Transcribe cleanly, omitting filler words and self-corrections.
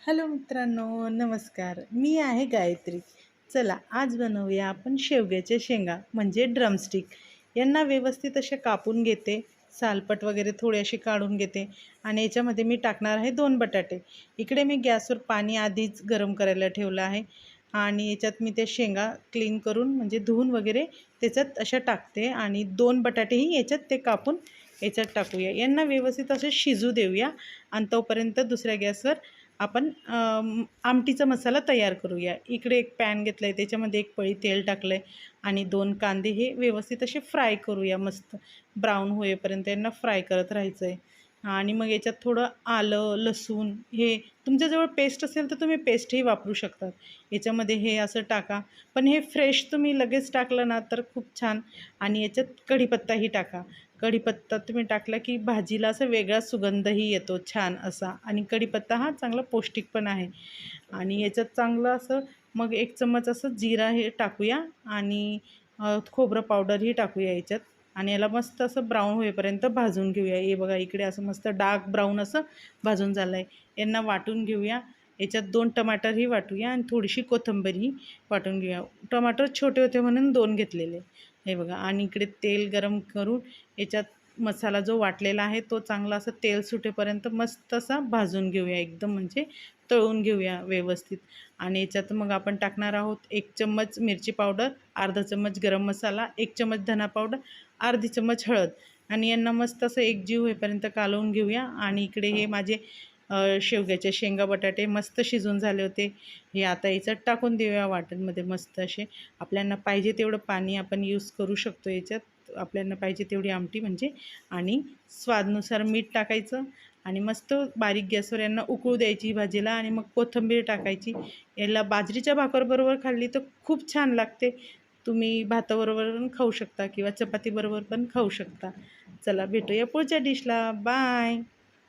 Hello मित्रांनो, नमस्कार. मी आहे गायत्री. चला आज बनवूया आपण शेवग्याच्या शेंगा म्हणजे ड्रमस्टिक. यांना व्यवस्थित असे कापून घेते, सालपट वगैरे थोडे असे काढून घेते आणि याच्यामध्ये मी टाकणार आहे 2 बटाटे. इकडे मी गॅसवर पाणी आधीच गरम करायला ठेवलं आहे आणि याच्यात मी त्या शेंगा क्लीन करून म्हणजे धुवून वगैरे त्याच्यात अशा टाकते आणि 2 बटाटेही याच्यात ते कापून याच्यात टाकूया. यांना व्यवस्थित असं शिजू देऊया आणि तोपर्यंत दुसऱ्या गॅसवर आपण आमटीचा मसाला तयार करूया. इकडे एक पॅन घेतलं आहे, त्याच्यामध्ये एक पळी तेल टाकलं आहे आणि 2 कांदे हे व्यवस्थित असे फ्राय करूया. मस्त ब्राऊन होईपर्यंत यांना फ्राय करत राहायचं आहे. आणि मग याच्यात थोडं आलं, लसूण हे तुमच्याजवळ पेस्ट असेल तर तुम्ही पेस्टही वापरू शकतात. याच्यामध्ये हे असं टाका, पण हे फ्रेश तुम्ही लगेच टाकलं ना तर खूप छान. आणि याच्यात कढीपत्ताही टाका. कढीपत्ता तुम्ही टाकला की भाजीला असा वेगळा सुगंधही येतो छान असा. आणि कढीपत्ता हा चांगला पौष्टिक पण आहे. आणि याच्यात चांगलं असं मग 1 चम्मच असं जिरा हे टाकूया आणि खोबरं पावडरही टाकूया याच्यात आणि याला मस्त असं ब्राऊन होईपर्यंत भाजून घेऊया. हे बघा इकडे असं मस्त डार्क ब्राऊन असं भाजून झालं आहे. यांना वाटून घेऊया. याच्यात 2 टमाटरही वाटूया आणि थोडीशी कोथिंबीरही वाटून घेऊया. टमाटर छोटे होते म्हणून 2 घेतलेले. हे बघा आणि इकडे तेल गरम करून याच्यात मसाला जो वाटलेला आहे तो चांगला असं तेल सुटेपर्यंत मस्त असा भाजून घेऊया, एकदम म्हणजे तळून घेऊया व्यवस्थित. आणि याच्यात मग आपण टाकणार आहोत 1 चम्मच मिरची पावडर, अर्धा चम्मच गरम मसाला, 1 चम्मच धना पावडर, अर्धी चम्मच हळद आणि यांना मस्त असं एकजीव होईपर्यंत कालवून घेऊया. आणि इकडे हे माझे शेवग्याचे शेंगा बटाटे मस्त शिजून झाले होते. हे आता याच्यात टाकून देऊया वाटणमध्ये मस्त असे. आपल्याला पाहिजे तेवढं पाणी आपण यूज करू शकतो याच्यात. आपल्याला पाहिजे तेवढी आमटी म्हणजे. आणि स्वादानुसार मीठ टाकायचं आणि मस्त बारीक गॅसवर यांना उकळू द्यायची भाजीला. आणि मग कोथिंबीर टाकायची. याला बाजरीच्या भाकरबरोबर खाल्ली तर खूप छान लागते. तुम्ही भाताबरोबर पण खाऊ शकता किंवा चपातीबरोबर पण खाऊ शकता. चला भेटूया पुढच्या डिशला. बाय.